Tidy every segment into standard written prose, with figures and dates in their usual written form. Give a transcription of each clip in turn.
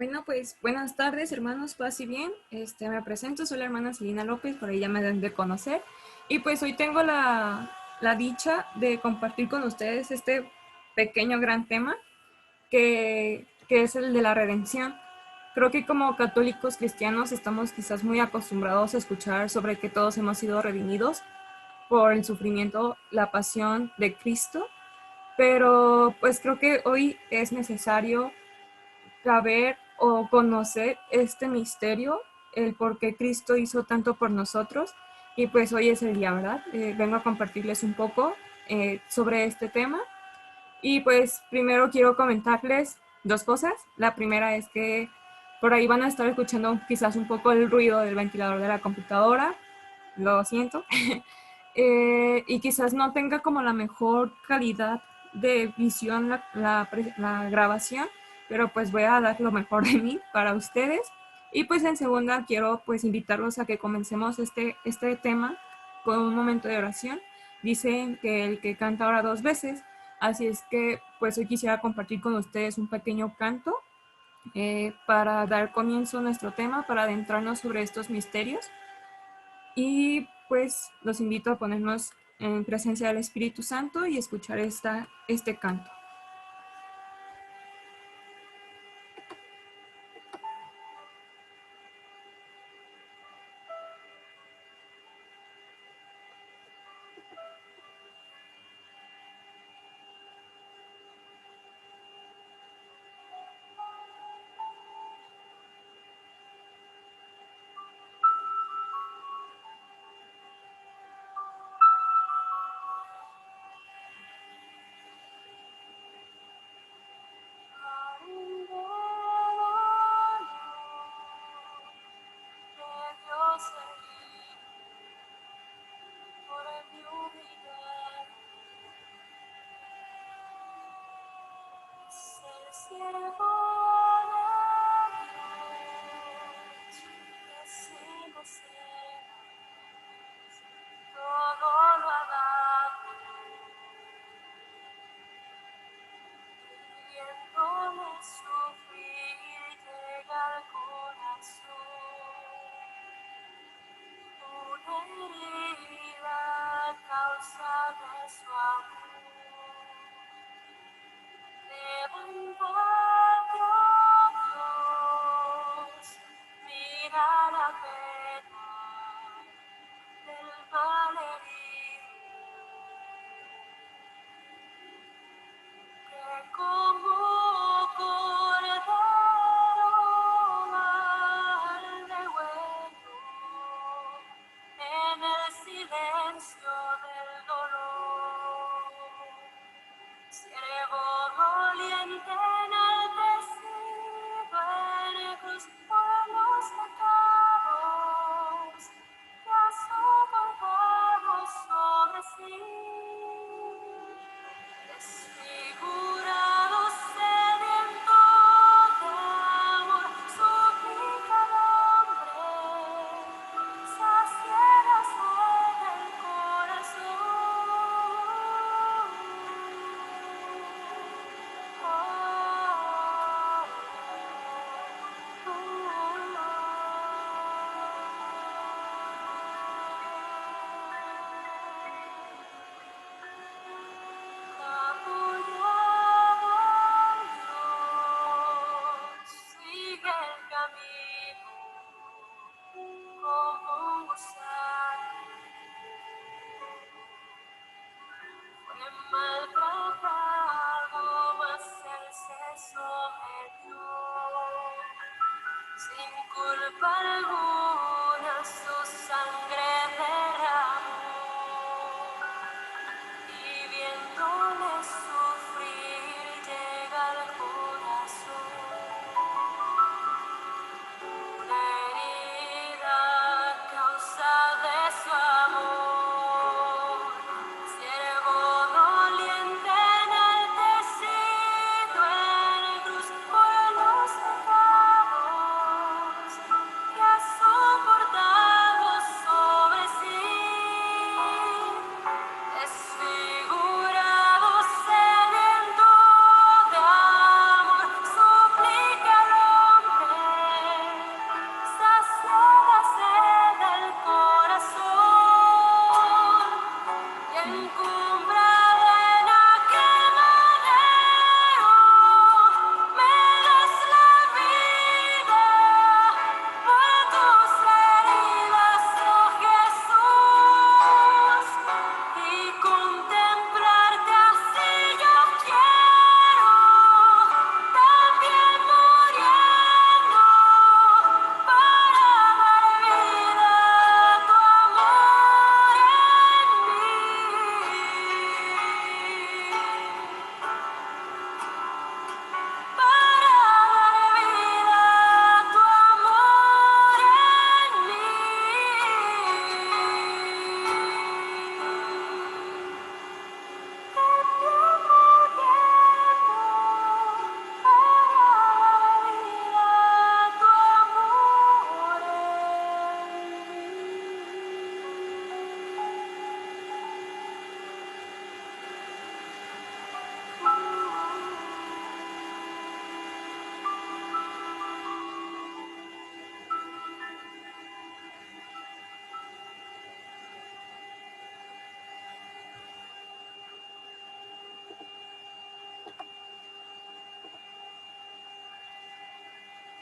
Bueno, pues buenas tardes, hermanos, paz y bien. Me presento, soy la hermana Celina López, por ahí ya me deben de conocer. Y pues hoy tengo la dicha de compartir con ustedes este pequeño gran tema que es el de la redención. Creo que como católicos cristianos estamos quizás muy acostumbrados a escuchar sobre que todos hemos sido redimidos por el sufrimiento, la pasión de Cristo, pero pues creo que hoy es necesario saber o conocer este misterio, el por qué Cristo hizo tanto por nosotros. Y pues hoy es el día, ¿verdad? Vengo a compartirles un poco sobre este tema. Y pues primero quiero comentarles dos cosas. La primera es que por ahí van a estar escuchando quizás un poco el ruido del ventilador de la computadora. Lo siento. Y quizás no tenga como la mejor calidad de visión la grabación, pero pues voy a dar lo mejor de mí para ustedes. Y pues en segunda quiero pues invitarlos a que comencemos este tema con un momento de oración. Dicen que el que canta ora dos veces, así es que pues hoy quisiera compartir con ustedes un pequeño canto para dar comienzo a nuestro tema, para adentrarnos sobre estos misterios. Y pues los invito a ponernos en presencia del Espíritu Santo y escuchar este canto.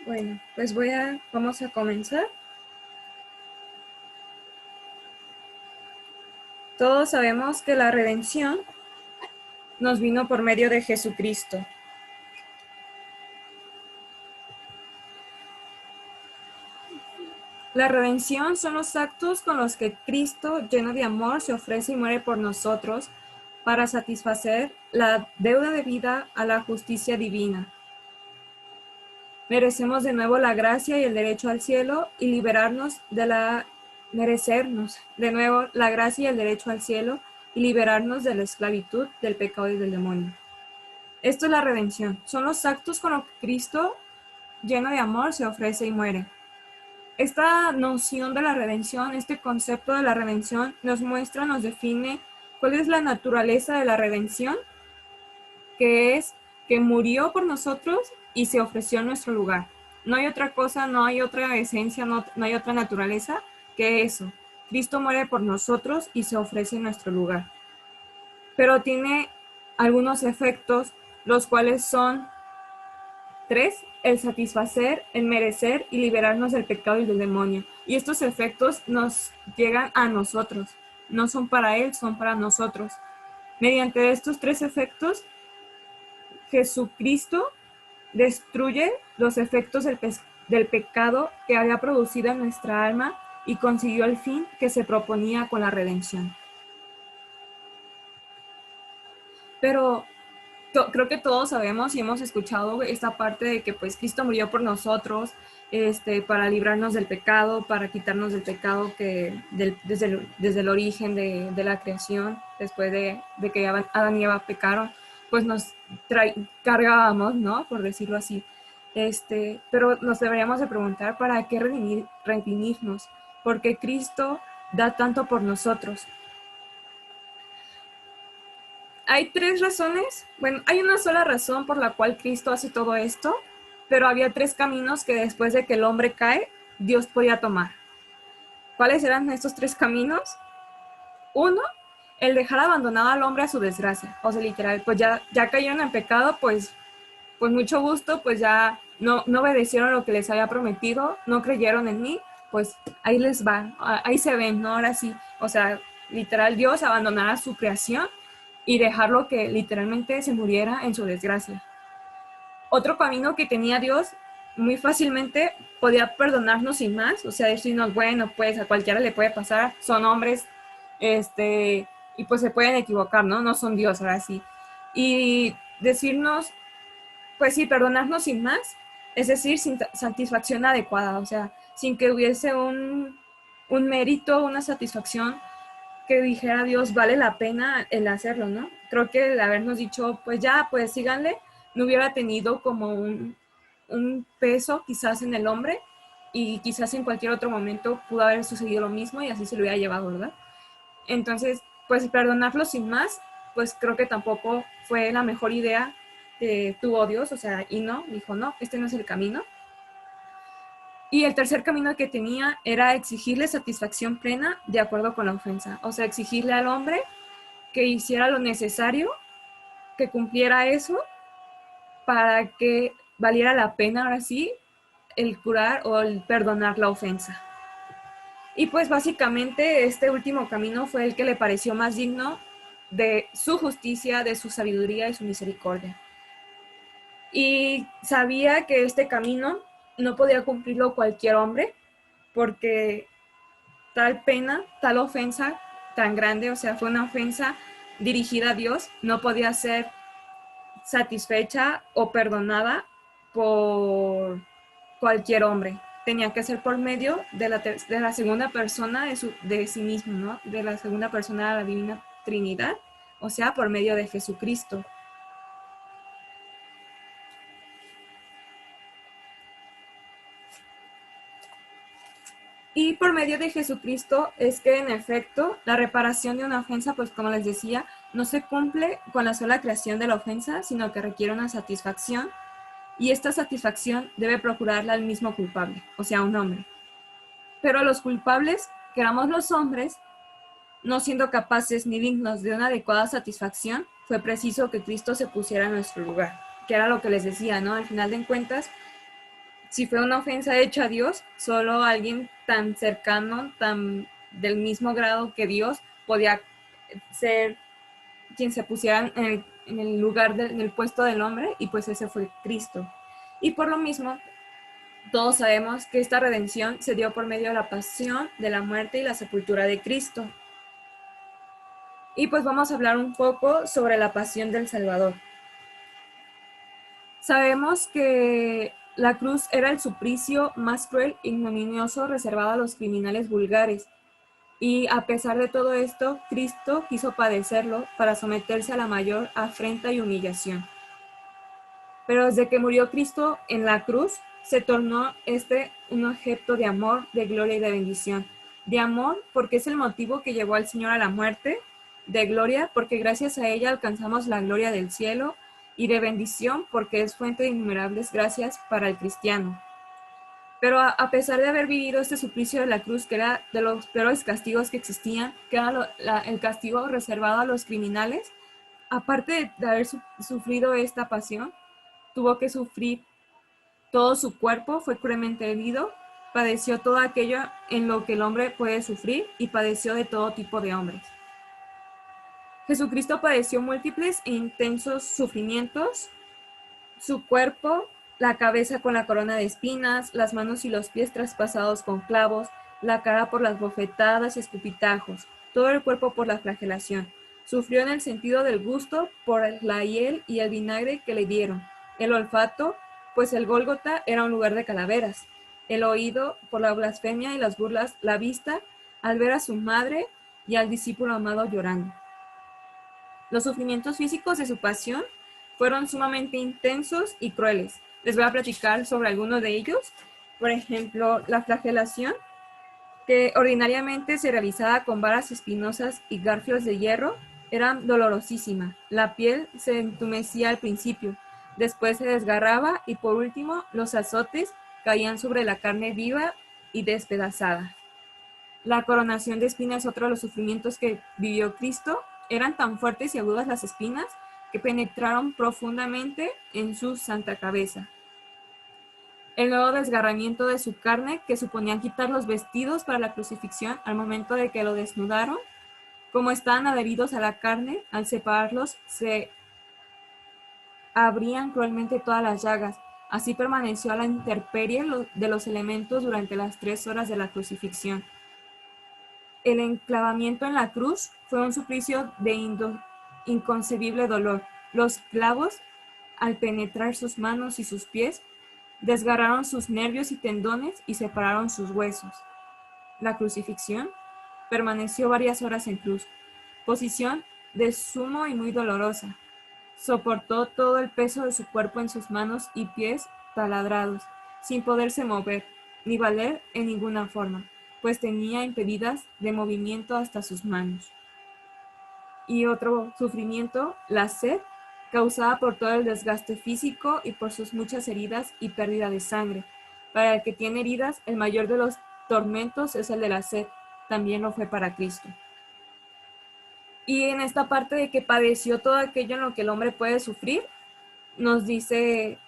Bueno, pues vamos a comenzar. Todos sabemos que la redención nos vino por medio de Jesucristo. La redención son los actos con los que Cristo, lleno de amor, se ofrece y muere por nosotros para satisfacer la deuda debida a la justicia divina. Merecemos de nuevo la gracia y el derecho al cielo y merecernos de nuevo la gracia y el derecho al cielo y liberarnos de la esclavitud, del pecado y del demonio. Esto es la redención. Son los actos con los que Cristo, lleno de amor, se ofrece y muere. Esta noción de la redención, este concepto de la redención, nos muestra, nos define cuál es la naturaleza de la redención, que es que murió por nosotros y se ofreció en nuestro lugar. No hay otra cosa, no hay otra esencia, no hay otra naturaleza que eso. Cristo muere por nosotros y se ofrece en nuestro lugar. Pero tiene algunos efectos, los cuales son 3, el satisfacer, el merecer y liberarnos del pecado y del demonio. Y estos efectos nos llegan a nosotros. No son para Él, son para nosotros. Mediante estos 3 efectos, Jesucristo destruye los efectos del pecado que había producido en nuestra alma y consiguió el fin que se proponía con la redención. Pero creo que todos sabemos y hemos escuchado esta parte de que pues Cristo murió por nosotros, para librarnos del pecado, para quitarnos del pecado desde el origen de la creación, después de que Adán y Eva pecaron, pues nos cargábamos, ¿no? Por decirlo así. Pero nos deberíamos de preguntar para qué redimirnos, porque Cristo da tanto por nosotros. Hay 3 razones. Bueno, hay una sola razón por la cual Cristo hace todo esto, pero había 3 caminos que después de que el hombre cae, Dios podía tomar. ¿Cuáles eran estos 3 caminos? 1, el dejar abandonado al hombre a su desgracia. O sea, literal, pues ya cayeron en pecado, pues mucho gusto, pues ya no obedecieron lo que les había prometido, no creyeron en mí, pues ahí les va, ahí se ven, ¿no? Ahora sí, o sea, literal, Dios abandonará su creación y dejarlo que literalmente se muriera en su desgracia. Otro camino que tenía Dios muy fácilmente podía perdonarnos sin más, o sea, decirnos, bueno, pues a cualquiera le puede pasar, son hombres, y pues se pueden equivocar, ¿no? No son Dios, ahora sí. Y decirnos, pues sí, perdonarnos sin más, es decir, sin satisfacción adecuada, o sea, sin que hubiese un mérito, una satisfacción que dijera Dios, vale la pena el hacerlo, ¿no? Creo que el habernos dicho, pues ya, pues síganle, no hubiera tenido como un peso quizás en el hombre y quizás en cualquier otro momento pudo haber sucedido lo mismo y así se lo hubiera llevado, ¿verdad? Entonces, pues perdonarlo sin más, pues creo que tampoco fue la mejor idea que tuvo Dios, o sea, y no, dijo, no, este no es el camino. Y el tercer camino que tenía era exigirle satisfacción plena de acuerdo con la ofensa. O sea, exigirle al hombre que hiciera lo necesario, que cumpliera eso, para que valiera la pena, ahora sí, el curar o el perdonar la ofensa. Y pues básicamente este último camino fue el que le pareció más digno de su justicia, de su sabiduría y su misericordia. Y sabía que este camino no podía cumplirlo cualquier hombre, porque tal pena, tal ofensa tan grande, o sea, fue una ofensa dirigida a Dios, no podía ser satisfecha o perdonada por cualquier hombre. Tenía que ser por medio de la segunda persona de sí mismo, ¿no? De la segunda persona de la Divina Trinidad, o sea, por medio de Jesucristo. Y por medio de Jesucristo es que en efecto la reparación de una ofensa, pues como les decía, no se cumple con la sola creación de la ofensa, sino que requiere una satisfacción, y esta satisfacción debe procurarla al mismo culpable, o sea, un hombre. Pero los culpables, que éramos los hombres, no siendo capaces ni dignos de una adecuada satisfacción, fue preciso que Cristo se pusiera en nuestro lugar, que era lo que les decía, ¿no? Al final de cuentas, Si fue una ofensa hecha a Dios, solo alguien tan cercano, tan del mismo grado que Dios, podía ser quien se pusiera en el lugar, en el puesto del hombre, y pues ese fue Cristo. Y por lo mismo, todos sabemos que esta redención se dio por medio de la pasión, de la muerte y la sepultura de Cristo. Y pues vamos a hablar un poco sobre la pasión del Salvador. Sabemos que la cruz era el suplicio más cruel e ignominioso reservado a los criminales vulgares. Y a pesar de todo esto, Cristo quiso padecerlo para someterse a la mayor afrenta y humillación. Pero desde que murió Cristo en la cruz, se tornó un objeto de amor, de gloria y de bendición. De amor, porque es el motivo que llevó al Señor a la muerte. De gloria, porque gracias a ella alcanzamos la gloria del cielo. Y de bendición, porque es fuente de innumerables gracias para el cristiano. Pero a pesar de haber vivido este suplicio de la cruz, que era de los peores castigos que existían, que era el castigo reservado a los criminales, aparte de haber sufrido esta pasión, tuvo que sufrir todo su cuerpo, fue cruelmente herido, padeció todo aquello en lo que el hombre puede sufrir y padeció de todo tipo de hombres. Jesucristo padeció múltiples e intensos sufrimientos. Su cuerpo, la cabeza con la corona de espinas, las manos y los pies traspasados con clavos, la cara por las bofetadas y escupitajos, todo el cuerpo por la flagelación. Sufrió en el sentido del gusto por la hiel y el vinagre que le dieron, el olfato, pues el Gólgota era un lugar de calaveras, el oído por la blasfemia y las burlas, la vista al ver a su madre y al discípulo amado llorando. Los sufrimientos físicos de su pasión fueron sumamente intensos y crueles. Les voy a platicar sobre algunos de ellos. Por ejemplo, la flagelación, que ordinariamente se realizaba con varas espinosas y garfios de hierro, era dolorosísima. La piel se entumecía al principio, después se desgarraba y por último los azotes caían sobre la carne viva y despedazada. La coronación de espinas, otro de los sufrimientos que vivió Cristo, eran tan fuertes y agudas las espinas que penetraron profundamente en su santa cabeza. El nuevo desgarramiento de su carne, que suponía quitar los vestidos para la crucifixión al momento de que lo desnudaron, como estaban adheridos a la carne, al separarlos se abrían cruelmente todas las llagas. Así permaneció a la intemperie de los elementos durante las 3 horas de la crucifixión. El enclavamiento en la cruz fue un suplicio de inconcebible dolor. Los clavos, al penetrar sus manos y sus pies, desgarraron sus nervios y tendones y separaron sus huesos. La crucifixión permaneció varias horas en cruz, posición de sumo y muy dolorosa. Soportó todo el peso de su cuerpo en sus manos y pies taladrados, sin poderse mover, ni valer en ninguna forma, pues tenía impedidas de movimiento hasta sus manos. Y otro sufrimiento, la sed, causada por todo el desgaste físico y por sus muchas heridas y pérdida de sangre. Para el que tiene heridas, el mayor de los tormentos es el de la sed. También lo fue para Cristo. Y en esta parte de que padeció todo aquello en lo que el hombre puede sufrir, nos dice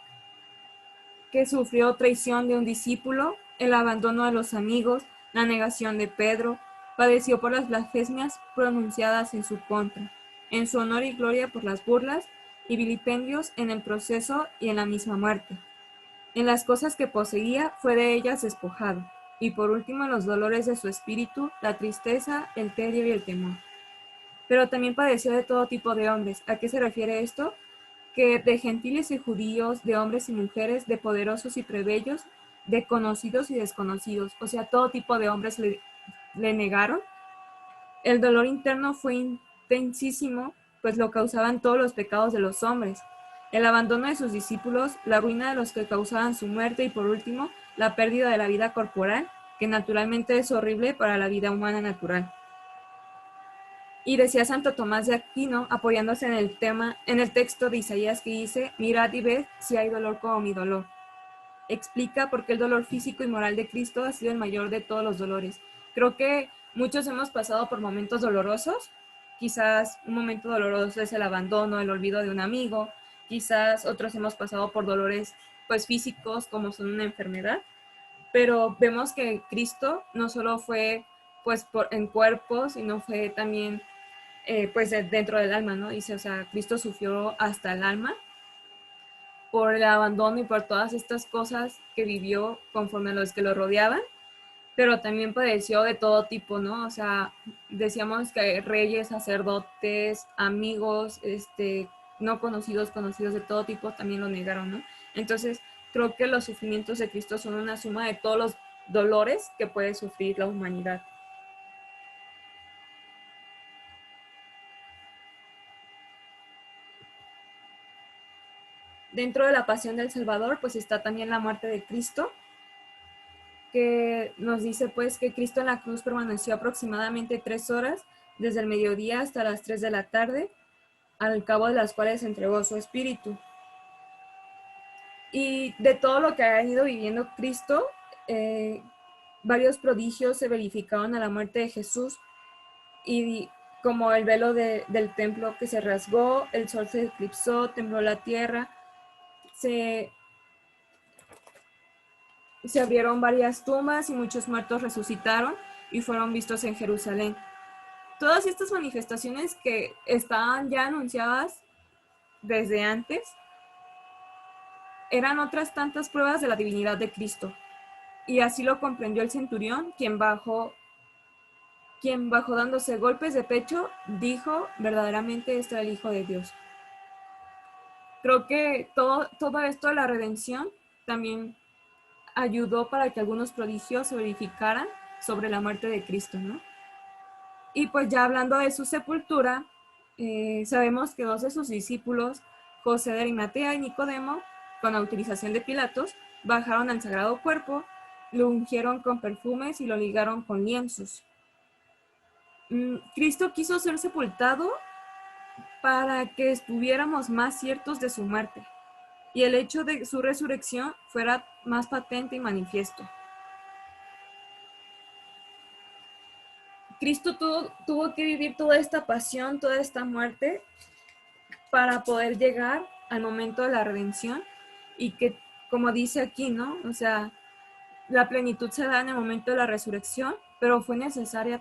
que sufrió traición de un discípulo, el abandono de los amigos, la negación de Pedro, padeció por las blasfemias pronunciadas en su contra, en su honor y gloria por las burlas y vilipendios en el proceso y en la misma muerte. En las cosas que poseía fue de ellas despojado, y por último en los dolores de su espíritu, la tristeza, el tedio y el temor. Pero también padeció de todo tipo de hombres. ¿A qué se refiere esto? Que de gentiles y judíos, de hombres y mujeres, de poderosos y plebeyos, de conocidos y desconocidos, o sea, todo tipo de hombres le negaron. El dolor interno fue intensísimo, pues lo causaban todos los pecados de los hombres, el abandono de sus discípulos, la ruina de los que causaban su muerte y por último, la pérdida de la vida corporal, que naturalmente es horrible para la vida humana natural. Y decía Santo Tomás de Aquino, apoyándose en el texto de Isaías que dice, mirad y ved si hay dolor como mi dolor. Explica por qué el dolor físico y moral de Cristo ha sido el mayor de todos los dolores. Creo que muchos hemos pasado por momentos dolorosos. Quizás un momento doloroso es el abandono, el olvido de un amigo, quizás otros hemos pasado por dolores pues físicos como son una enfermedad, pero vemos que Cristo no solo fue pues en cuerpo, sino fue también pues dentro del alma, ¿no? Dice, o sea, Cristo sufrió hasta el alma por el abandono y por todas estas cosas que vivió conforme a los que lo rodeaban, pero también padeció de todo tipo, ¿no? O sea, decíamos que reyes, sacerdotes, amigos, no conocidos, conocidos de todo tipo también lo negaron, ¿no? Entonces, creo que los sufrimientos de Cristo son una suma de todos los dolores que puede sufrir la humanidad. Dentro de la pasión del Salvador, pues está también la muerte de Cristo, que nos dice pues que Cristo en la cruz permaneció aproximadamente 3 horas, desde el mediodía hasta las 3 de la tarde, al cabo de las cuales entregó su espíritu. Y de todo lo que ha ido viviendo Cristo, varios prodigios se verificaron a la muerte de Jesús, y como el velo del templo que se rasgó, el sol se eclipsó, tembló la tierra, se abrieron varias tumbas y muchos muertos resucitaron y fueron vistos en Jerusalén. Todas estas manifestaciones que estaban ya anunciadas desde antes eran otras tantas pruebas de la divinidad de Cristo. Y así lo comprendió el centurión, quien bajó dándose golpes de pecho, dijo, verdaderamente este era el Hijo de Dios. Creo que todo esto de la redención también ayudó para que algunos prodigios se verificaran sobre la muerte de Cristo, ¿no? Y pues ya hablando de su sepultura, sabemos que 2 de sus discípulos, José de Arimatea y Nicodemo, con autorización de Pilatos, bajaron al sagrado cuerpo, lo ungieron con perfumes y lo ligaron con lienzos. Cristo quiso ser sepultado para que estuviéramos más ciertos de su muerte y el hecho de su resurrección fuera más patente y manifiesto. Cristo tuvo que vivir toda esta pasión, toda esta muerte, para poder llegar al momento de la redención y que, como dice aquí, ¿no? O sea, la plenitud se da en el momento de la resurrección, pero fue necesaria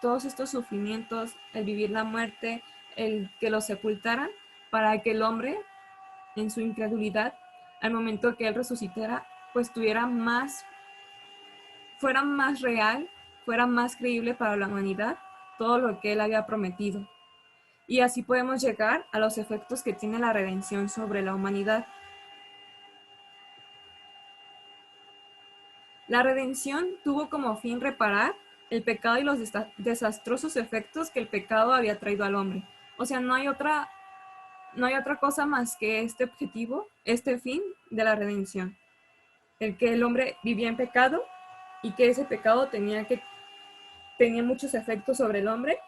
todos estos sufrimientos, el vivir la muerte, el que lo sepultaran, para que el hombre, en su incredulidad, al momento que él resucitara, pues fuera más real, fuera más creíble para la humanidad todo lo que él había prometido. Y así podemos llegar a los efectos que tiene la redención sobre la humanidad. La redención tuvo como fin reparar el pecado y los desastrosos efectos que el pecado había traído al hombre. O sea, no hay otra cosa más que este objetivo, este fin de la redención. El que el hombre vivía en pecado y que ese pecado tenía muchos efectos sobre el hombre,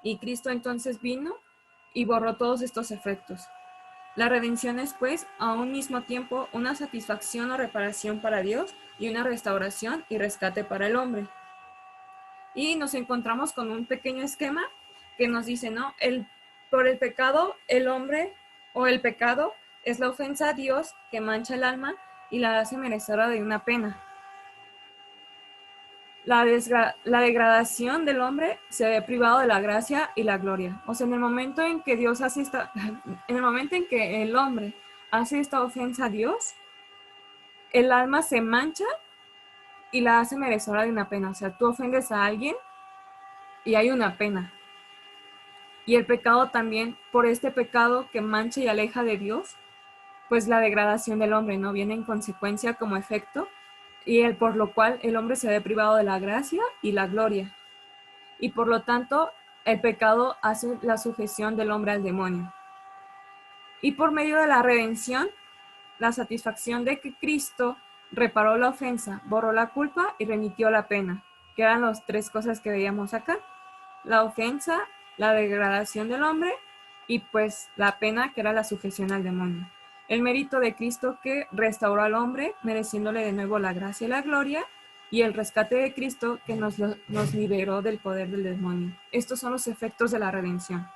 y Cristo entonces vino y borró todos estos efectos. La redención es, pues, a un mismo tiempo una satisfacción o reparación para Dios y una restauración y rescate para el hombre. Y nos encontramos con un pequeño esquema que nos dice, ¿no? Por el pecado, el hombre o el pecado es la ofensa a Dios que mancha el alma y la hace merecedora de una pena. La degradación del hombre se ve privado de la gracia y la gloria. O sea, en el momento en que en el momento en que el hombre hace esta ofensa a Dios, el alma se mancha y la hace merecedora de una pena. O sea, tú ofendes a alguien y hay una pena. Y el pecado también, por este pecado que mancha y aleja de Dios, pues la degradación del hombre, ¿no? Viene en consecuencia como efecto, y por lo cual el hombre se ve privado de la gracia y la gloria. Y por lo tanto, el pecado hace la sujeción del hombre al demonio. Y por medio de la redención, la satisfacción de que Cristo reparó la ofensa, borró la culpa y remitió la pena, que eran las 3 cosas que veíamos acá: la ofensa, la degradación del hombre y pues la pena, que era la sujeción al demonio. El mérito de Cristo que restauró al hombre, mereciéndole de nuevo la gracia y la gloria, y el rescate de Cristo que nos liberó del poder del demonio. Estos son los efectos de la redención.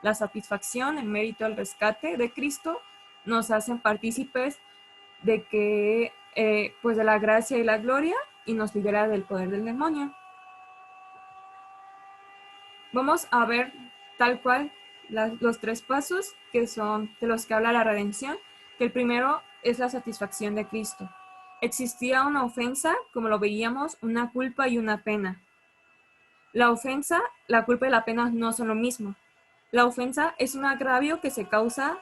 la satisfacción, el mérito, el rescate de Cristo nos hacen partícipes de que, pues de la gracia y la gloria, y nos libera del poder del demonio. Vamos a ver tal cual los 3 pasos que son de los que habla la redención, que el primero es la satisfacción de Cristo. Existía una ofensa, como lo veíamos, una culpa y una pena. La ofensa, la culpa y la pena no son lo mismo. La ofensa es un agravio que se causa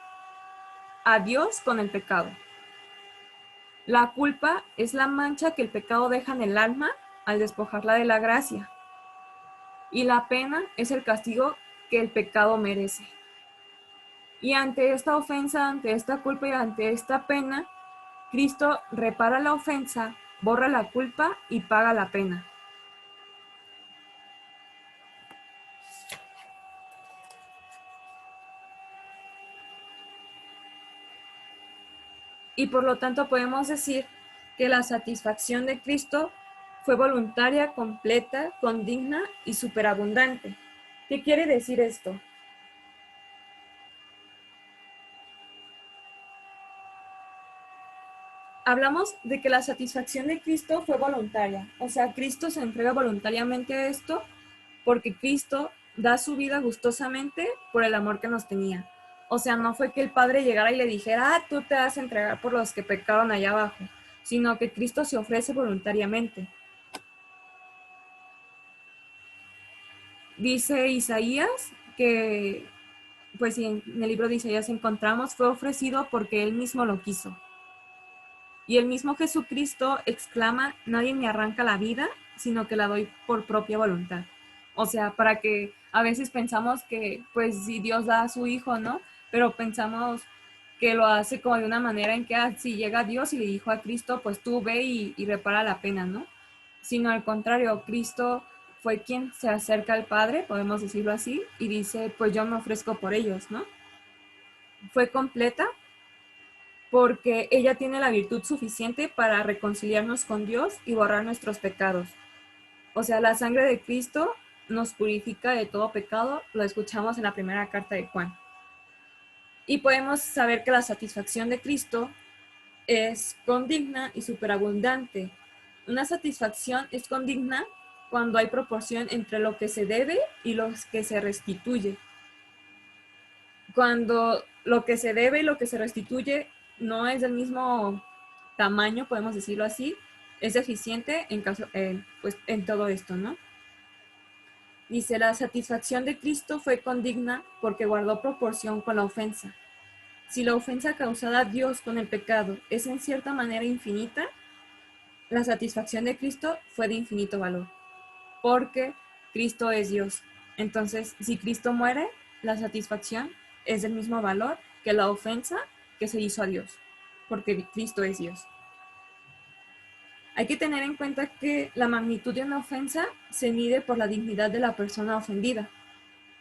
a Dios con el pecado. La culpa es la mancha que el pecado deja en el alma al despojarla de la gracia. Y la pena es el castigo que el pecado merece. Y ante esta ofensa, ante esta culpa y ante esta pena, Cristo repara la ofensa, borra la culpa y paga la pena. Y por lo tanto podemos decir que la satisfacción de Cristo fue voluntaria, completa, condigna y superabundante. ¿Qué quiere decir esto? Hablamos de que la satisfacción de Cristo fue voluntaria, o sea, Cristo se entrega voluntariamente a esto porque Cristo da su vida gustosamente por el amor que nos tenía. O sea, no fue que el Padre llegara y le dijera, ah, tú te vas a entregar por los que pecaron allá abajo, sino que Cristo se ofrece voluntariamente. Dice Isaías que, pues en el libro de Isaías encontramos, fue ofrecido porque Él mismo lo quiso. Y el mismo Jesucristo exclama, nadie me arranca la vida, sino que la doy por propia voluntad. O sea, para que a veces pensamos que, pues, si Dios da a su Hijo, ¿no? Pero pensamos que lo hace como de una manera en que si llega Dios y le dijo a Cristo, pues tú ve y repara la pena, ¿no? Sino al contrario, Cristo fue quien se acerca al Padre, podemos decirlo así, y dice, pues yo me ofrezco por ellos, ¿no? Fue completa porque ella tiene la virtud suficiente para reconciliarnos con Dios y borrar nuestros pecados. O sea, la sangre de Cristo nos purifica de todo pecado, lo escuchamos en la primera carta de Juan. Y podemos saber que la satisfacción de Cristo es condigna y superabundante. Una satisfacción es condigna cuando hay proporción entre lo que se debe y lo que se restituye. Cuando lo que se debe y lo que se restituye no es del mismo tamaño, podemos decirlo así, es deficiente pues, en todo esto, ¿no? Dice, la satisfacción de Cristo fue condigna porque guardó proporción con la ofensa. Si la ofensa causada a Dios con el pecado es en cierta manera infinita, la satisfacción de Cristo fue de infinito valor, porque Cristo es Dios. Entonces, si Cristo muere, la satisfacción es del mismo valor que la ofensa que se hizo a Dios, porque Cristo es Dios. Hay que tener en cuenta que la magnitud de una ofensa se mide por la dignidad de la persona ofendida.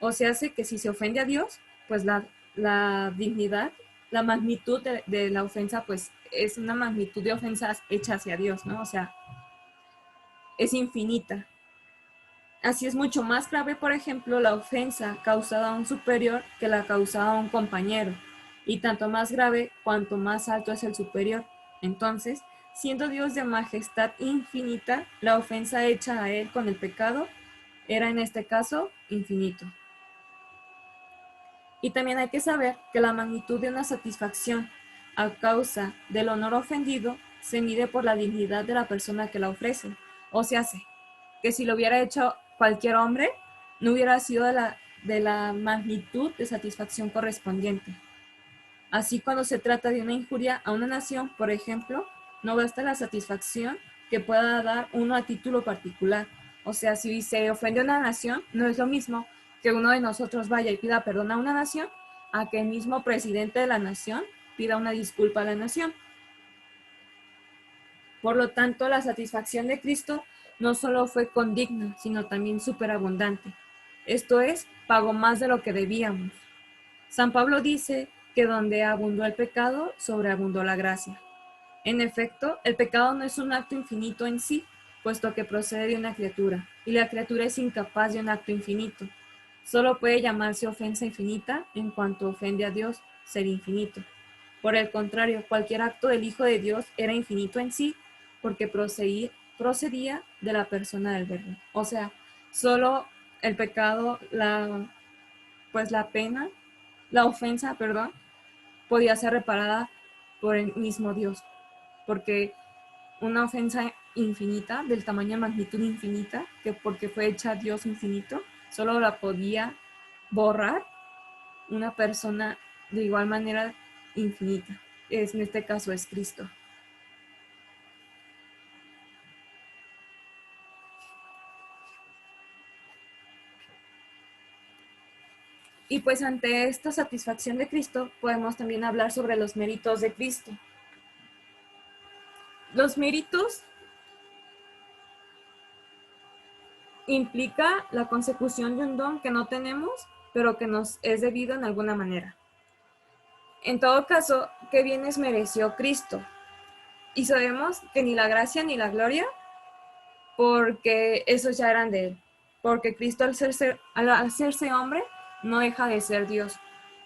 O sea, hace que si se ofende a Dios, pues la dignidad, la magnitud de la ofensa, pues es una magnitud de ofensas hecha hacia Dios, ¿no? O sea, es infinita. Así es mucho más grave, por ejemplo, la ofensa causada a un superior que la causada a un compañero, y tanto más grave cuanto más alto es el superior. Entonces, siendo Dios de majestad infinita, la ofensa hecha a él con el pecado era en este caso infinito. Y también hay que saber que la magnitud de una satisfacción a causa del honor ofendido se mide por la dignidad de la persona que la ofrece. O se hace que si lo hubiera hecho cualquier hombre, no hubiera sido de la magnitud de satisfacción correspondiente. Así, cuando se trata de una injuria a una nación, por ejemplo, no basta la satisfacción que pueda dar uno a título particular. O sea, si se ofende a una nación, no es lo mismo que uno de nosotros vaya y pida perdón a una nación, a que el mismo presidente de la nación pida una disculpa a la nación. Por lo tanto, la satisfacción de Cristo no solo fue condigna, sino también superabundante. Esto es, pagó más de lo que debíamos. San Pablo dice que donde abundó el pecado, sobreabundó la gracia. En efecto, el pecado no es un acto infinito en sí, puesto que procede de una criatura, y la criatura es incapaz de un acto infinito. solo puede llamarse ofensa infinita en cuanto ofende a Dios, ser infinito. Por el contrario, cualquier acto del Hijo de Dios era infinito en sí, porque procedía de la persona del Verbo. O sea, solo el pecado, la pena, la ofensa, perdón, podía ser reparada por el mismo Dios, porque una ofensa infinita, del tamaño de magnitud infinita, que porque fue hecha Dios infinito, solo la podía borrar una persona de igual manera infinita. En este caso es Cristo. Y pues ante esta satisfacción de Cristo podemos también hablar sobre los méritos de Cristo. Los méritos implica la consecución de un don que no tenemos, pero que nos es debido en alguna manera. En todo caso, ¿qué bienes mereció Cristo? Y sabemos que ni la gracia ni la gloria, porque esos ya eran de él. Porque Cristo al hacerse hombre no deja de ser Dios.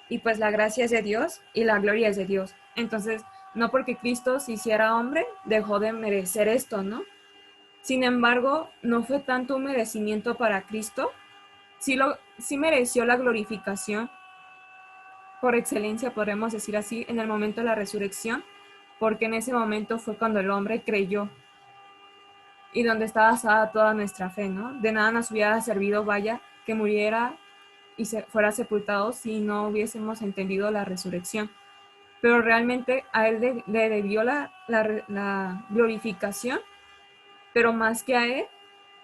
Y pues la gracia es de Dios y la gloria es de Dios. Entonces, no porque Cristo se hiciera hombre, dejó de merecer esto, ¿no? Sin embargo, no fue tanto un merecimiento para Cristo. Sí mereció la glorificación por excelencia, podemos decir así, en el momento de la resurrección, porque en ese momento fue cuando el hombre creyó y donde está basada toda nuestra fe, ¿no? De nada nos hubiera servido, vaya, que muriera y fuera sepultado si no hubiésemos entendido la resurrección. Pero realmente a él le debió la glorificación, pero más que a él,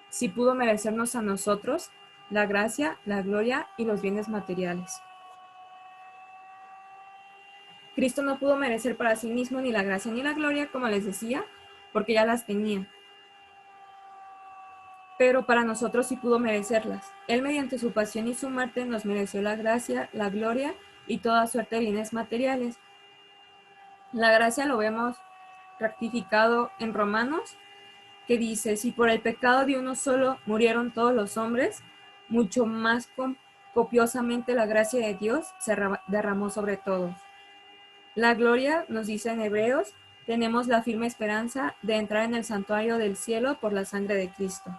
sí pudo merecernos a nosotros la gracia, la gloria y los bienes materiales. Cristo no pudo merecer para sí mismo ni la gracia ni la gloria, como les decía, porque ya las tenía. Pero para nosotros sí pudo merecerlas. Él mediante su pasión y su muerte nos mereció la gracia, la gloria y toda suerte de bienes materiales. La gracia lo vemos rectificado en Romanos, que dice, si por el pecado de uno solo murieron todos los hombres, mucho más copiosamente la gracia de Dios se derramó sobre todos. La gloria, nos dice en Hebreos, tenemos la firme esperanza de entrar en el santuario del cielo por la sangre de Cristo.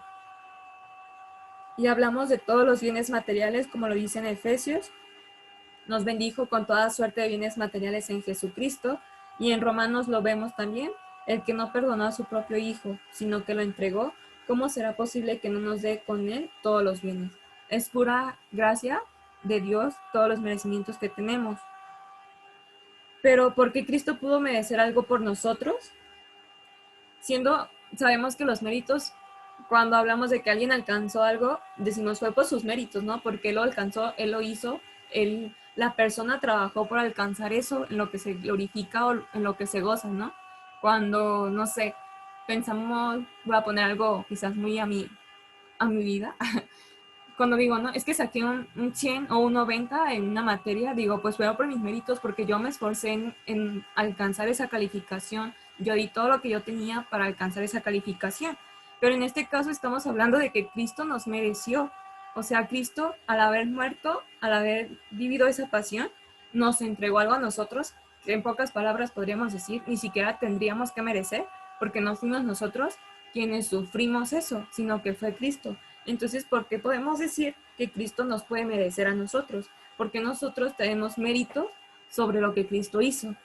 Y hablamos de todos los bienes materiales, como lo dice en Efesios, nos bendijo con toda suerte de bienes materiales en Jesucristo, y en Romanos lo vemos también, el que no perdonó a su propio Hijo, sino que lo entregó, ¿cómo será posible que no nos dé con él todos los bienes? Es pura gracia de Dios todos los merecimientos que tenemos. Pero ¿por qué Cristo pudo merecer algo por nosotros? Sabemos que los méritos, cuando hablamos de que alguien alcanzó algo, decimos fue por sus méritos, ¿no? Porque él lo alcanzó, él lo hizo, la persona trabajó por alcanzar eso, en lo que se glorifica o en lo que se goza, ¿no? Cuando, no sé, pensamos, voy a poner algo quizás muy a mi vida, cuando digo, no, es que saqué un 100 o un 90 en una materia, digo, pues fue por mis méritos porque yo me esforcé en alcanzar esa calificación, yo di todo lo que yo tenía para alcanzar esa calificación. Pero en este caso estamos hablando de que Cristo nos mereció. O sea, Cristo, al haber muerto, al haber vivido esa pasión, nos entregó algo a nosotros que en pocas palabras podríamos decir, ni siquiera tendríamos que merecer, porque no fuimos nosotros quienes sufrimos eso, sino que fue Cristo. Entonces, ¿por qué podemos decir que Cristo nos puede merecer a nosotros? Porque nosotros tenemos mérito sobre lo que Cristo hizo.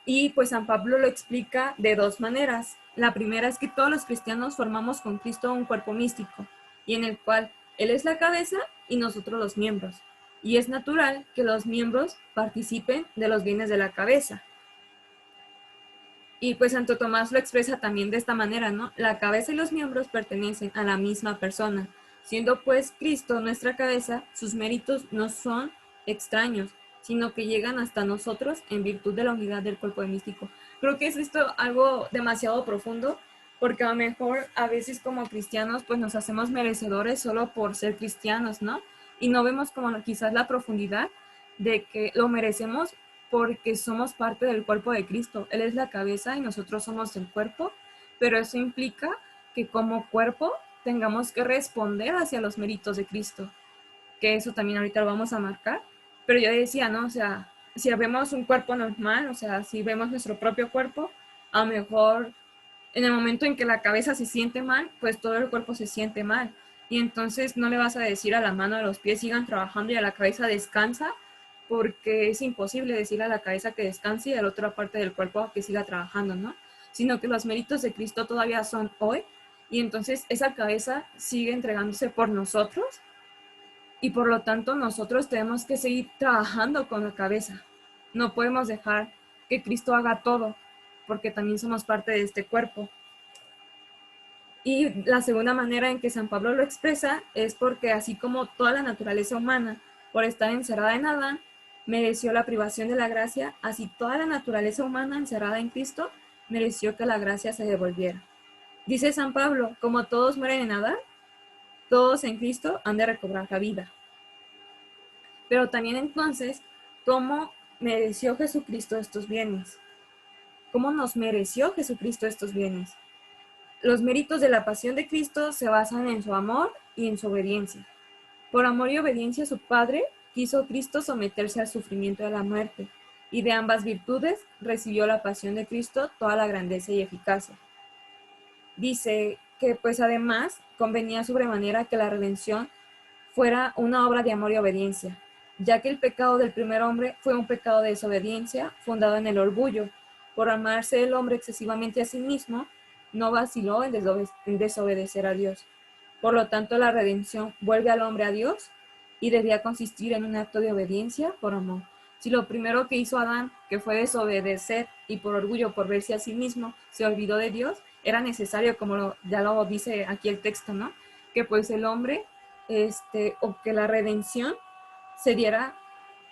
Y pues San Pablo lo explica de dos maneras. La primera es que todos los cristianos formamos con Cristo un cuerpo místico, y en el cual Él es la cabeza y nosotros los miembros. Y es natural que los miembros participen de los bienes de la cabeza. Y pues Santo Tomás lo expresa también de esta manera, ¿no? La cabeza y los miembros pertenecen a la misma persona. Siendo pues Cristo nuestra cabeza, sus méritos no son extraños, sino que llegan hasta nosotros en virtud de la unidad del cuerpo místico. Creo que es esto algo demasiado profundo, porque a lo mejor a veces como cristianos pues nos hacemos merecedores solo por ser cristianos, ¿no? Y no vemos como quizás la profundidad de que lo merecemos porque somos parte del cuerpo de Cristo. Él es la cabeza y nosotros somos el cuerpo, pero eso implica que como cuerpo tengamos que responder hacia los méritos de Cristo, que eso también ahorita lo vamos a marcar. Pero yo decía, ¿no? O sea, si vemos un cuerpo normal, o sea, si vemos nuestro propio cuerpo, a lo mejor en el momento en que la cabeza se siente mal, pues todo el cuerpo se siente mal. Y entonces no le vas a decir a la mano, a los pies sigan trabajando y a la cabeza descansa, porque es imposible decirle a la cabeza que descanse y a la otra parte del cuerpo que siga trabajando, ¿no? Sino que los méritos de Cristo todavía son hoy, y entonces esa cabeza sigue entregándose por nosotros, y por lo tanto nosotros tenemos que seguir trabajando con la cabeza. No podemos dejar que Cristo haga todo, porque también somos parte de este cuerpo. Y la segunda manera en que San Pablo lo expresa es porque así como toda la naturaleza humana, por estar encerrada en Adán, mereció la privación de la gracia, así toda la naturaleza humana encerrada en Cristo mereció que la gracia se devolviera. Dice San Pablo, como todos mueren en Adán, todos en Cristo han de recobrar la vida. Pero también entonces, ¿cómo mereció Jesucristo estos bienes? ¿Cómo nos mereció Jesucristo estos bienes? Los méritos de la pasión de Cristo se basan en su amor y en su obediencia. Por amor y obediencia a su Padre, quiso Cristo someterse al sufrimiento de la muerte, y de ambas virtudes recibió la pasión de Cristo toda la grandeza y eficacia. Dice que pues además convenía sobremanera que la redención fuera una obra de amor y obediencia, ya que el pecado del primer hombre fue un pecado de desobediencia fundado en el orgullo. Por amarse el hombre excesivamente a sí mismo, no vaciló en desobedecer a Dios. Por lo tanto, la redención vuelve al hombre a Dios y debía consistir en un acto de obediencia por amor. Si lo primero que hizo Adán, que fue desobedecer y por orgullo, por verse a sí mismo, se olvidó de Dios, era necesario, como ya lo dice aquí el texto, ¿no? Que pues el hombre, o que la redención se diera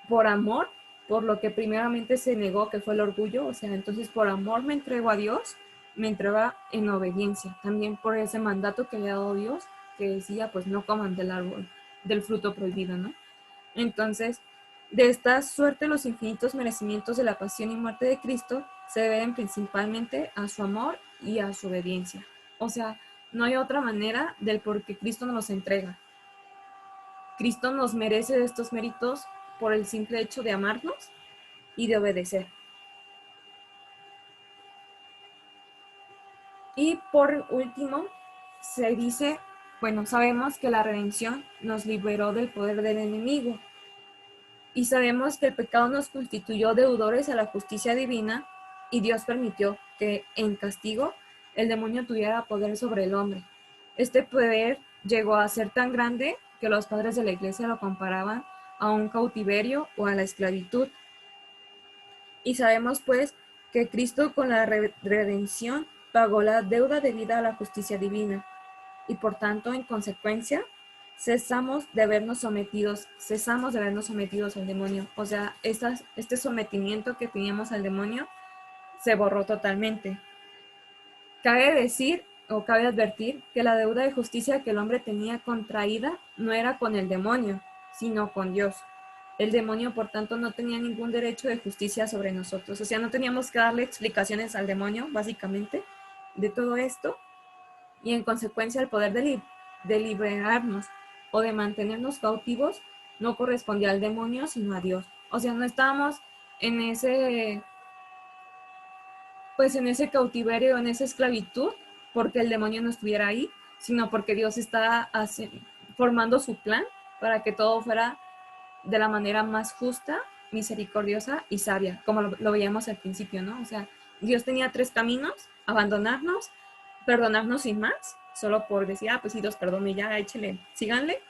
por amor, por lo que primeramente se negó, que fue el orgullo. O sea, entonces por amor me entrego a Dios, me entrega en obediencia, también por ese mandato que le ha dado Dios, que decía, pues no coman del árbol, del fruto prohibido, ¿no? Entonces, de esta suerte, los infinitos merecimientos de la pasión y muerte de Cristo se deben principalmente a su amor y a su obediencia. O sea, no hay otra manera del por qué Cristo nos los entrega. Cristo nos merece estos méritos por el simple hecho de amarnos y de obedecer. Y por último, se dice, bueno, sabemos que la redención nos liberó del poder del enemigo, y sabemos que el pecado nos constituyó deudores a la justicia divina, y Dios permitió que en castigo el demonio tuviera poder sobre el hombre. Este poder llegó a ser tan grande que los padres de la iglesia lo comparaban a un cautiverio o a la esclavitud. Y sabemos pues que Cristo con la redención pagó la deuda debida a la justicia divina, y por tanto, en consecuencia, cesamos de vernos sometidos al demonio. O sea, este sometimiento que teníamos al demonio se borró totalmente. Cabe decir o cabe advertir que la deuda de justicia que el hombre tenía contraída no era con el demonio, sino con Dios. El demonio, por tanto, no tenía ningún derecho de justicia sobre nosotros. O sea, no teníamos que darle explicaciones al demonio, básicamente, de todo esto. Y en consecuencia, el poder de liberarnos o de mantenernos cautivos no correspondía al demonio, sino a Dios. O sea, no estábamos en ese pues en ese cautiverio, en esa esclavitud, porque el demonio no estuviera ahí, sino porque Dios está formando su plan para que todo fuera de la manera más justa, misericordiosa y sabia, como lo veíamos al principio, ¿no? O sea, Dios tenía tres caminos: abandonarnos, perdonarnos sin más, solo por decir, pues sí, Dios perdone, ya, échele, síganle,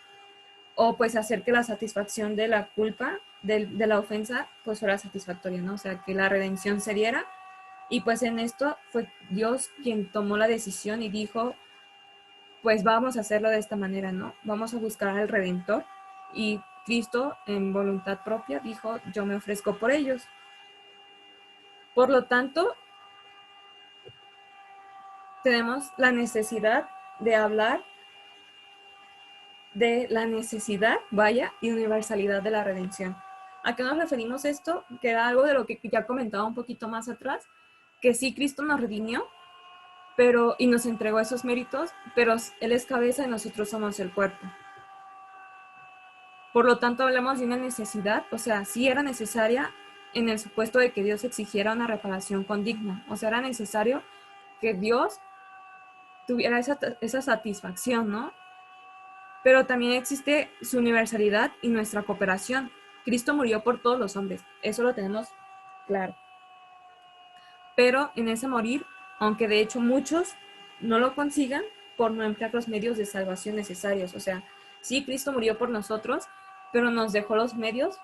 o pues hacer que la satisfacción de la culpa, de la ofensa, pues fuera satisfactoria, ¿no? O sea, que la redención se diera. Y pues en esto fue Dios quien tomó la decisión y dijo, pues vamos a hacerlo de esta manera, ¿no? Vamos a buscar al Redentor. Y Cristo, en voluntad propia, dijo, yo me ofrezco por ellos. Por lo tanto, tenemos la necesidad de hablar de la necesidad, y universalidad de la redención. ¿A qué nos referimos esto? Que era algo de lo que ya comentaba un poquito más atrás, que sí, Cristo nos redimió, y nos entregó esos méritos, pero Él es cabeza y nosotros somos el cuerpo. Por lo tanto, hablamos de una necesidad, o sea, sí era necesaria en el supuesto de que Dios exigiera una reparación condigna, o sea, era necesario que Dios tuviera esa satisfacción, ¿no? Pero también existe su universalidad y nuestra cooperación. Cristo murió por todos los hombres, eso lo tenemos claro. Pero en ese morir, aunque de hecho muchos no lo consigan por no emplear los medios de salvación necesarios. O sea, sí, Cristo murió por nosotros, pero nos dejó los medios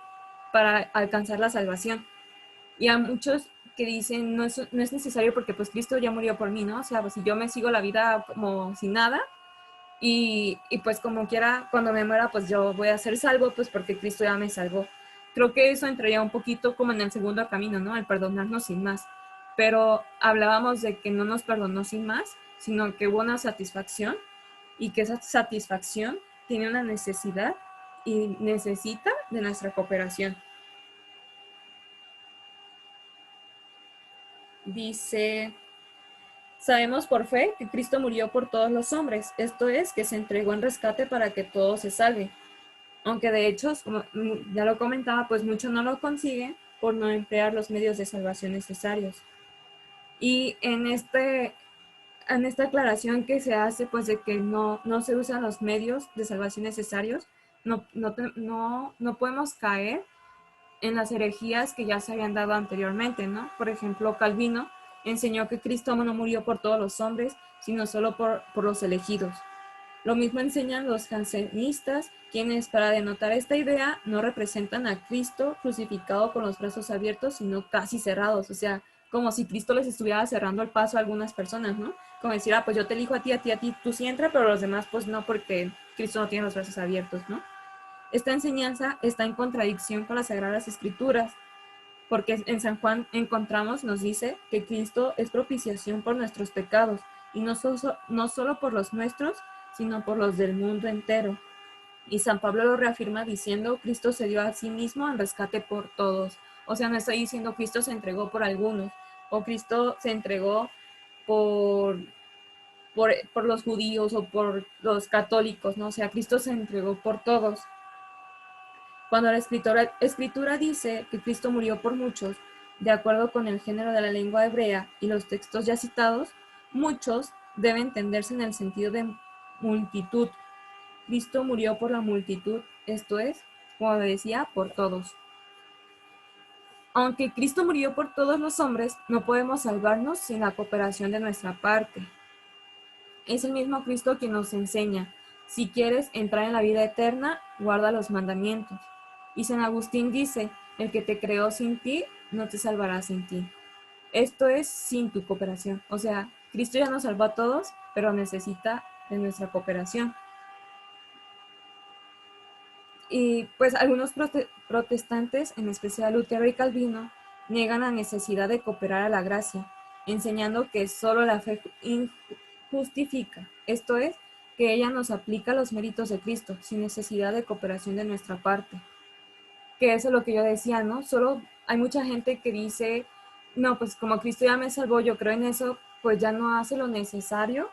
para alcanzar la salvación. Y a muchos que dicen, no es necesario porque pues Cristo ya murió por mí, ¿no? O sea, pues si yo me sigo la vida como sin nada, y pues como quiera, cuando me muera, pues yo voy a ser salvo, pues porque Cristo ya me salvó. Creo que eso entraría un poquito como en el segundo camino, ¿no? El perdonarnos sin más. Pero hablábamos de que no nos perdonó sin más, sino que hubo una satisfacción y que esa satisfacción tiene una necesidad y necesita de nuestra cooperación. Dice, sabemos por fe que Cristo murió por todos los hombres, esto es, que se entregó en rescate para que todo se salve. Aunque de hecho, como ya lo comentaba, pues muchos no lo consiguen por no emplear los medios de salvación necesarios. Y en esta aclaración que se hace, pues de que no se usan los medios de salvación necesarios, no podemos caer en las herejías que ya se habían dado anteriormente, ¿no? Por ejemplo, Calvino enseñó que Cristo no murió por todos los hombres, sino solo por los elegidos. Lo mismo enseñan los jansenistas, quienes para denotar esta idea no representan a Cristo crucificado con los brazos abiertos, sino casi cerrados, o sea, como si Cristo les estuviera cerrando el paso a algunas personas, ¿no? Como decir, pues yo te elijo a ti, tú sí entra, pero los demás pues no, porque Cristo no tiene los brazos abiertos, ¿no? Esta enseñanza está en contradicción con las Sagradas Escrituras, porque en San Juan encontramos, nos dice, que Cristo es propiciación por nuestros pecados, y no solo por los nuestros, sino por los del mundo entero. Y San Pablo lo reafirma diciendo, Cristo se dio a sí mismo en rescate por todos. O sea, no estoy diciendo Cristo se entregó por algunos, o Cristo se entregó por, por los judíos o por los católicos, ¿no? O sea, Cristo se entregó por todos. Cuando la escritura dice que Cristo murió por muchos, de acuerdo con el género de la lengua hebrea y los textos ya citados, muchos debe entenderse en el sentido de multitud. Cristo murió por la multitud, esto es, como decía, por todos. Aunque Cristo murió por todos los hombres, no podemos salvarnos sin la cooperación de nuestra parte. Es el mismo Cristo quien nos enseña, si quieres entrar en la vida eterna, guarda los mandamientos. Y San Agustín dice, el que te creó sin ti, no te salvará sin ti. Esto es sin tu cooperación. O sea, Cristo ya nos salvó a todos, pero necesita de nuestra cooperación. Y pues algunos protestantes, en especial Lutero y Calvino, niegan la necesidad de cooperar a la gracia, enseñando que solo la fe justifica. Esto es, que ella nos aplica los méritos de Cristo, sin necesidad de cooperación de nuestra parte. Que eso es lo que yo decía, ¿no? Solo hay mucha gente que dice, no, pues como Cristo ya me salvó, yo creo en eso, pues ya no hace lo necesario,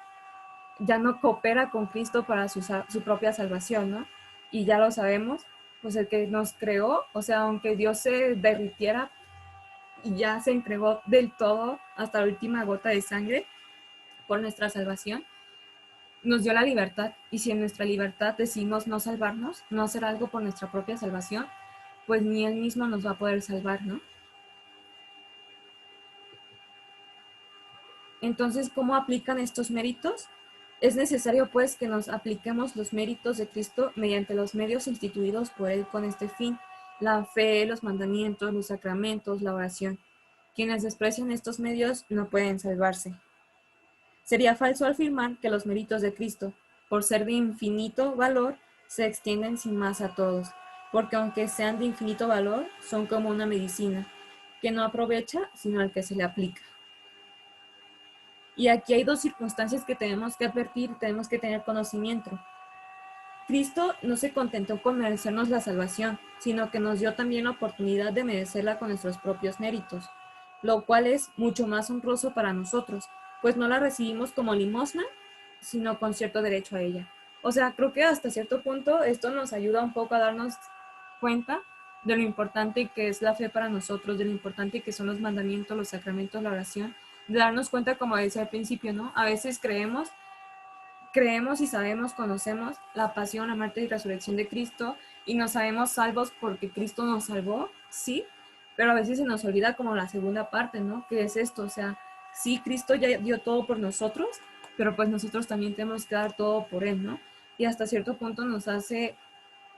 ya no coopera con Cristo para su propia salvación, ¿no? Y ya lo sabemos, pues el que nos creó, o sea, aunque Dios se derritiera y ya se entregó del todo hasta la última gota de sangre por nuestra salvación, nos dio la libertad. Y si en nuestra libertad decidimos no salvarnos, no hacer algo por nuestra propia salvación, pues ni Él mismo nos va a poder salvar, ¿no? Entonces, ¿cómo aplican estos méritos? Es necesario, pues, que nos apliquemos los méritos de Cristo mediante los medios instituidos por Él con este fin, la fe, los mandamientos, los sacramentos, la oración. Quienes desprecian estos medios no pueden salvarse. Sería falso afirmar que los méritos de Cristo, por ser de infinito valor, se extienden sin más a todos, porque aunque sean de infinito valor, son como una medicina, que no aprovecha sino al que se le aplica. Y aquí hay dos circunstancias que tenemos que advertir, tenemos que tener conocimiento. Cristo no se contentó con merecernos la salvación, sino que nos dio también la oportunidad de merecerla con nuestros propios méritos, lo cual es mucho más honroso para nosotros, pues no la recibimos como limosna, sino con cierto derecho a ella. O sea, creo que hasta cierto punto esto nos ayuda un poco a darnos cuenta de lo importante que es la fe para nosotros, de lo importante que son los mandamientos, los sacramentos, la oración, de darnos cuenta, como decía al principio, ¿no? A veces creemos y sabemos, conocemos la pasión, la muerte y resurrección de Cristo y nos sabemos salvos porque Cristo nos salvó, sí, pero a veces se nos olvida como la segunda parte, ¿no? Que es esto, o sea, sí, Cristo ya dio todo por nosotros, pero pues nosotros también tenemos que dar todo por Él, ¿no? Y hasta cierto punto nos hace,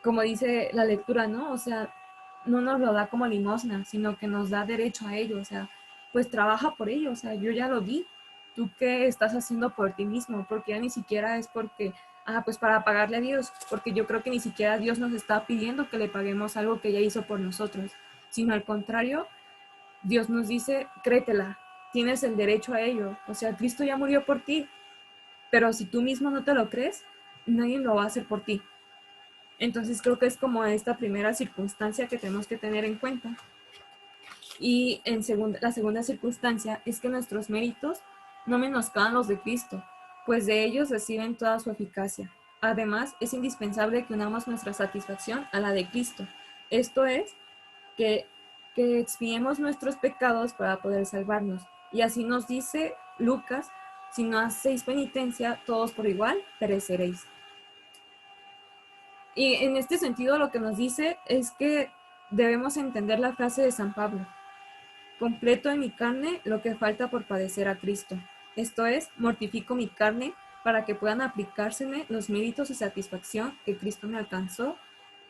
como dice la lectura, ¿no? O sea, no nos lo da como limosna, sino que nos da derecho a ello, o sea, pues trabaja por ello, o sea, yo ya lo di, tú qué estás haciendo por ti mismo, porque ya ni siquiera es porque, pues para pagarle a Dios, porque yo creo que ni siquiera Dios nos está pidiendo que le paguemos algo que ya hizo por nosotros, sino al contrario, Dios nos dice, créetela, tienes el derecho a ello, o sea, Cristo ya murió por ti, pero si tú mismo no te lo crees, nadie lo va a hacer por ti. Entonces creo que es como esta primera circunstancia que tenemos que tener en cuenta. Y la segunda circunstancia es que nuestros méritos no menoscaban los de Cristo, pues de ellos reciben toda su eficacia. Además, es indispensable que unamos nuestra satisfacción a la de Cristo. Esto es, que, que expiemos nuestros pecados para poder salvarnos. Y así nos dice Lucas, si no hacéis penitencia, todos por igual pereceréis. Y en este sentido lo que nos dice es que debemos entender la frase de San Pablo: completo en mi carne lo que falta por padecer a Cristo. Esto es, mortifico mi carne para que puedan aplicárseme los méritos y satisfacción que Cristo me alcanzó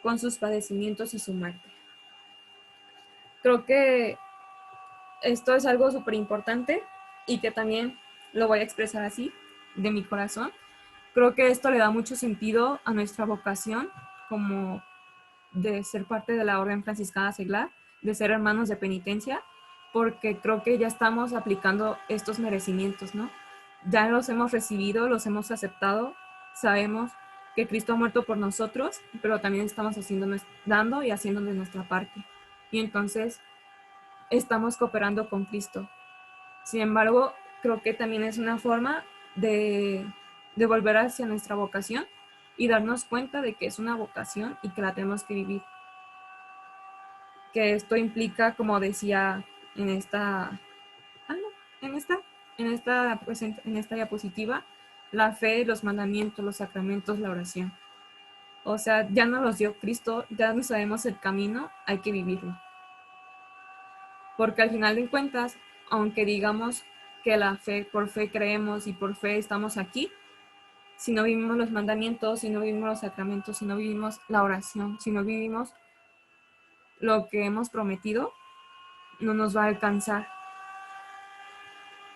con sus padecimientos y su muerte. Creo que esto es algo súper importante y que también lo voy a expresar así, de mi corazón. Creo que esto le da mucho sentido a nuestra vocación como de ser parte de la Orden Franciscana Seglar, de ser hermanos de penitencia, porque creo que ya estamos aplicando estos merecimientos, ¿no? Ya los hemos recibido, los hemos aceptado, sabemos que Cristo ha muerto por nosotros, pero también estamos dando y haciendo de nuestra parte. Y entonces estamos cooperando con Cristo. Sin embargo, creo que también es una forma de volver hacia nuestra vocación y darnos cuenta de que es una vocación y que la tenemos que vivir. Que esto implica, como decía en esta, no, en esta diapositiva, la fe, los mandamientos, los sacramentos, la oración. O sea, ya nos los dio Cristo, ya no sabemos el camino, hay que vivirlo. Porque al final de cuentas, aunque digamos que la fe, por fe creemos y por fe estamos aquí, si no vivimos los mandamientos, si no vivimos los sacramentos, si no vivimos la oración, si no vivimos lo que hemos prometido, no nos va a alcanzar.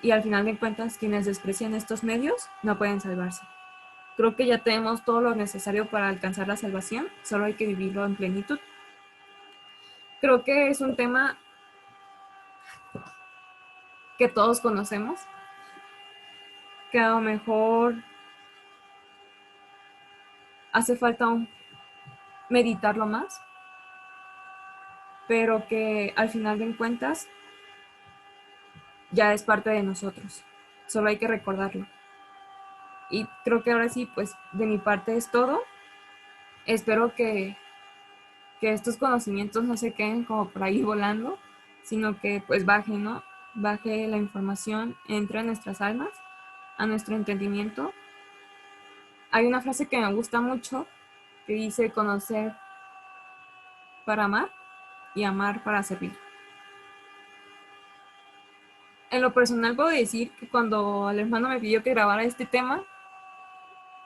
Y al final de cuentas, quienes desprecian estos medios no pueden salvarse. Creo que ya tenemos todo lo necesario para alcanzar la salvación, solo hay que vivirlo en plenitud. Creo que es un tema que todos conocemos, que a lo mejor hace falta meditarlo más, pero que al final de cuentas ya es parte de nosotros. Solo hay que recordarlo. Y creo que ahora sí, pues de mi parte es todo. Espero que estos conocimientos no se queden como por ahí volando, sino que pues baje, ¿no? Baje la información, entre a nuestras almas, a nuestro entendimiento. Hay una frase que me gusta mucho que dice conocer para amar y amar para servir. En lo personal puedo decir que cuando el hermano me pidió que grabara este tema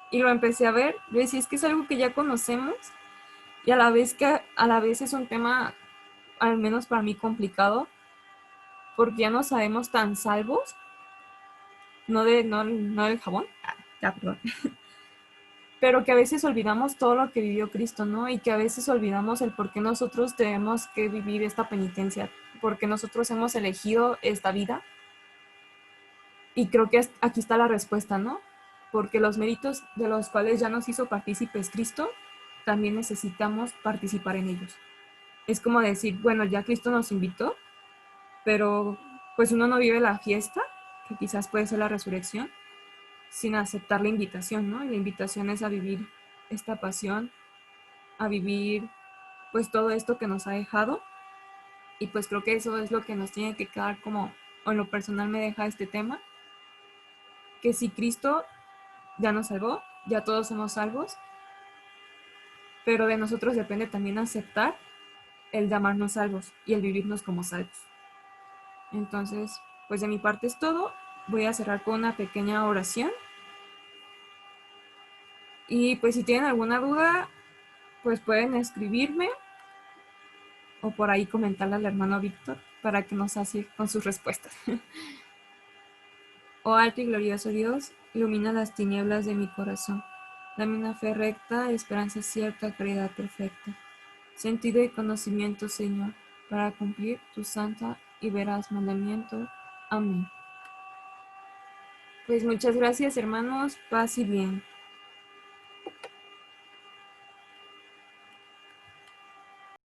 y lo empecé a ver, yo decía, es que es algo que ya conocemos y a la vez es un tema, al menos para mí, complicado, porque ya no sabemos tan salvos, no del jabón, ya, perdón, pero que a veces olvidamos todo lo que vivió Cristo, ¿no? Y que a veces olvidamos el por qué nosotros tenemos que vivir esta penitencia, porque nosotros hemos elegido esta vida. Y creo que aquí está la respuesta, ¿no? Porque los méritos de los cuales ya nos hizo partícipes Cristo, también necesitamos participar en ellos. Es como decir, bueno, ya Cristo nos invitó, pero pues uno no vive la fiesta, que quizás puede ser la resurrección, sin aceptar la invitación, ¿no? Y la invitación es a vivir esta pasión, a vivir pues todo esto que nos ha dejado. Y pues creo que eso es lo que nos tiene que quedar como, o en lo personal me deja este tema, que si Cristo ya nos salvó, ya todos somos salvos, pero de nosotros depende también aceptar el llamarnos salvos y el vivirnos como salvos. Entonces, pues de mi parte es todo. Voy a cerrar con una pequeña oración. Y pues si tienen alguna duda, pues pueden escribirme o por ahí comentarle al hermano Víctor para que nos así con sus respuestas. Oh alto y glorioso Dios, ilumina las tinieblas de mi corazón. Dame una fe recta, esperanza cierta, caridad perfecta, sentido y conocimiento, Señor, para cumplir tu santa y veraz mandamiento. Amén. Pues muchas gracias, hermanos. Paz y bien.